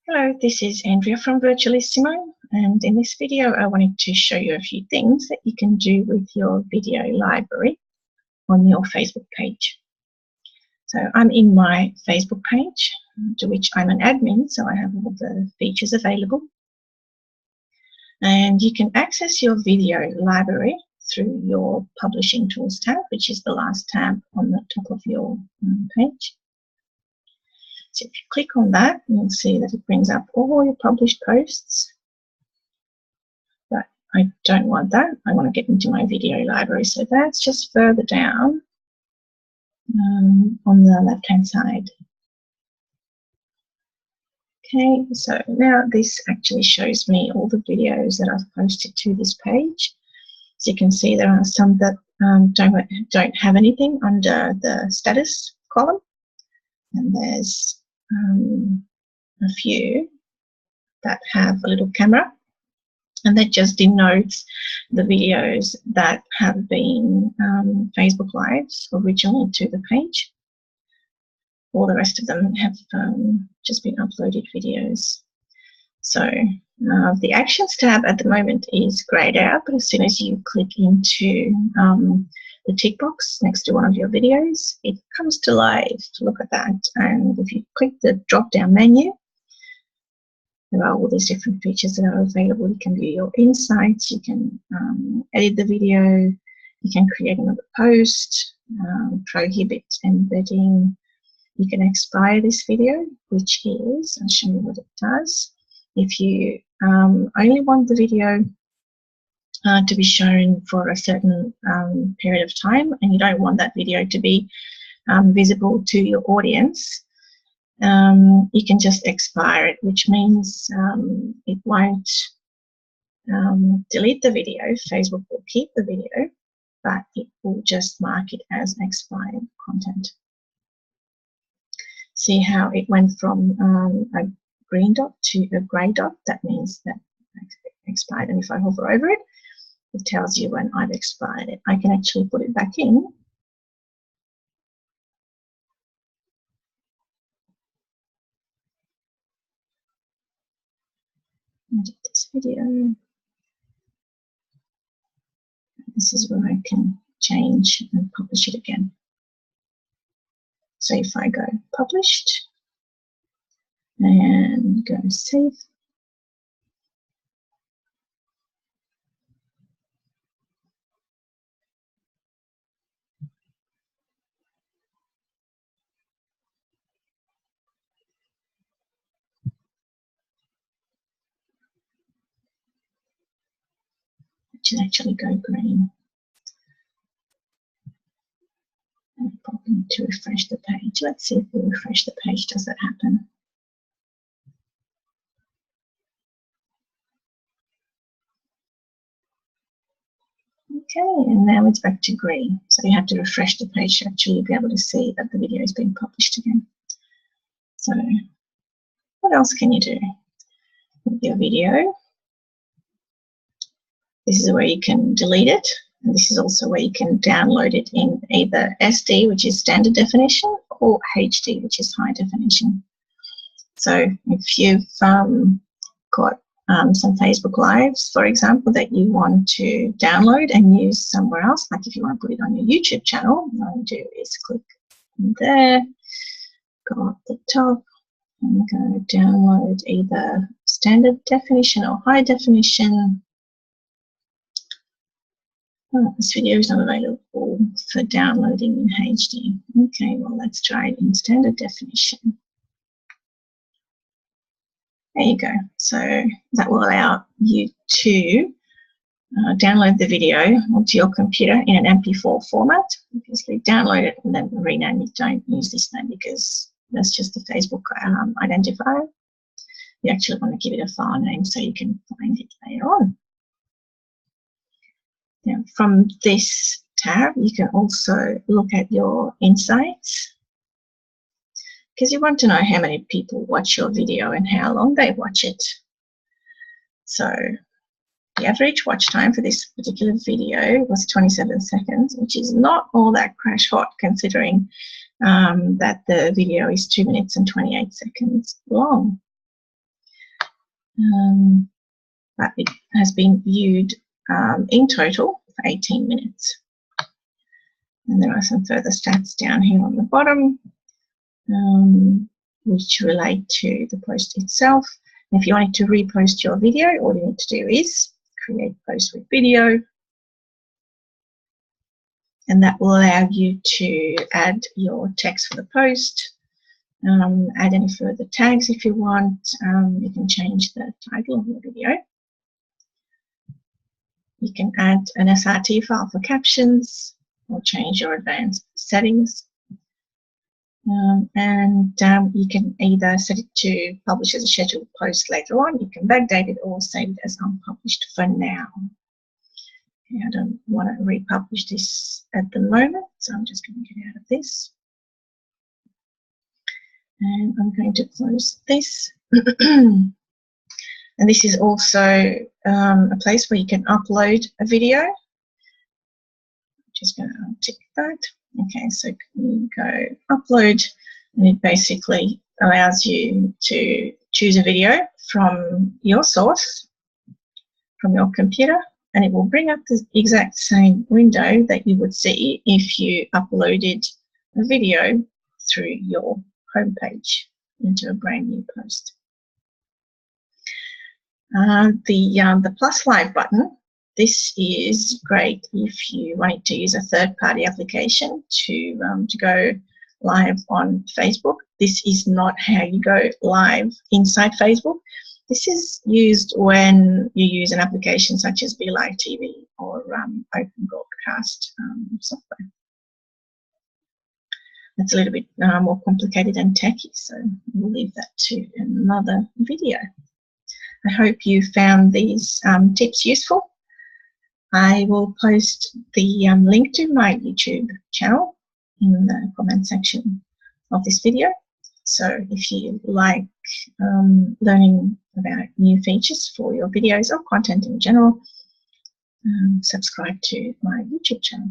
Hello, this is Andrea from Virtualissimo, and in this video I wanted to show you a few things that you can do with your video library on your Facebook page. So I'm in my Facebook page, to which I'm an admin, so I have all the features available. And you can access your video library through your Publishing Tools tab, which is the last tab on the top of your page. So if you click on that, you'll see that it brings up all your published posts. But I don't want that. I want to get into my video library. So that's just further down on the left-hand side. Okay, so now this actually shows me all the videos that I've posted to this page. So you can see there are some that don't have anything under the status column. And there's a few that have a little camera, and that just denotes the videos that have been Facebook Lives originally to the page. All the rest of them have just been uploaded videos. So the Actions tab at the moment is grayed out, but as soon as you click into the tick box next to one of your videos, it comes to life. Look at that. And if you click the drop-down menu, there are all these different features that are available. You can view your insights, you can edit the video, you can create another post, prohibit embedding. You can expire this video, which is, I'll show you what it does. If you only want the video to be shown for a certain period of time, and you don't want that video to be visible to your audience, you can just expire it, which means it won't delete the video. Facebook will keep the video, but it will just mark it as expired content. See how it went from a green dot to a grey dot? That means that expired, and if I hover over it, it tells you when I've expired it. I can actually put it back in. Edit this video. This is where I can change and publish it again. So if I go published and go save, it should actually go green. And probably need to refresh the page. Let's see if we refresh the page, does that happen? Okay, and now it's back to green. So you have to refresh the page to actually be able to see that the video has been published again. So what else can you do with your video? This is where you can delete it. And this is also where you can download it in either SD, which is standard definition, or HD, which is high definition. So if you've got some Facebook Lives, for example, that you want to download and use somewhere else, like if you want to put it on your YouTube channel, all you do is click there, go up the top, and go download either standard definition or high definition. Oh, this video is not available for downloading in HD. Okay, well, let's try it in standard definition. There you go. So that will allow you to download the video onto your computer in an MP4 format. Obviously, download it and then rename it. Don't use this name because that's just a Facebook identifier. You actually want to give it a file name so you can find it later on. Now, from this tab, you can also look at your insights, because you want to know how many people watch your video and how long they watch it. So the average watch time for this particular video was 27 seconds, which is not all that crash hot considering that the video is 2 minutes and 28 seconds long. but it has been viewed in total for 18 minutes. And there are some further stats down here on the bottom, which relate to the post itself. And if you wanted to repost your video, all you need to do is create post with video, and that will allow you to add your text for the post, add any further tags if you want. You can change the title of your video. You can add an SRT file for captions or change your advanced settings. You can either set it to publish as a scheduled post later on, you can backdate it, or save it as unpublished for now. Okay, I don't want to republish this at the moment, so I'm just going to get out of this. And I'm going to close this. And this is also a place where you can upload a video. I'm just going to tick that. Okay, so you go upload, and it basically allows you to choose a video from your source, from your computer, and it will bring up the exact same window that you would see if you uploaded a video through your homepage into a brand new post. The plus live button, this is great if you wanted to use a third-party application to go live on Facebook. This is not how you go live inside Facebook. This is used when you use an application such as BeLive TV or Open Broadcast software. That's a little bit more complicated and techy, so we'll leave that to another video. I hope you found these tips useful. I will post the link to my YouTube channel in the comment section of this video. So if you like learning about new features for your videos or content in general, subscribe to my YouTube channel.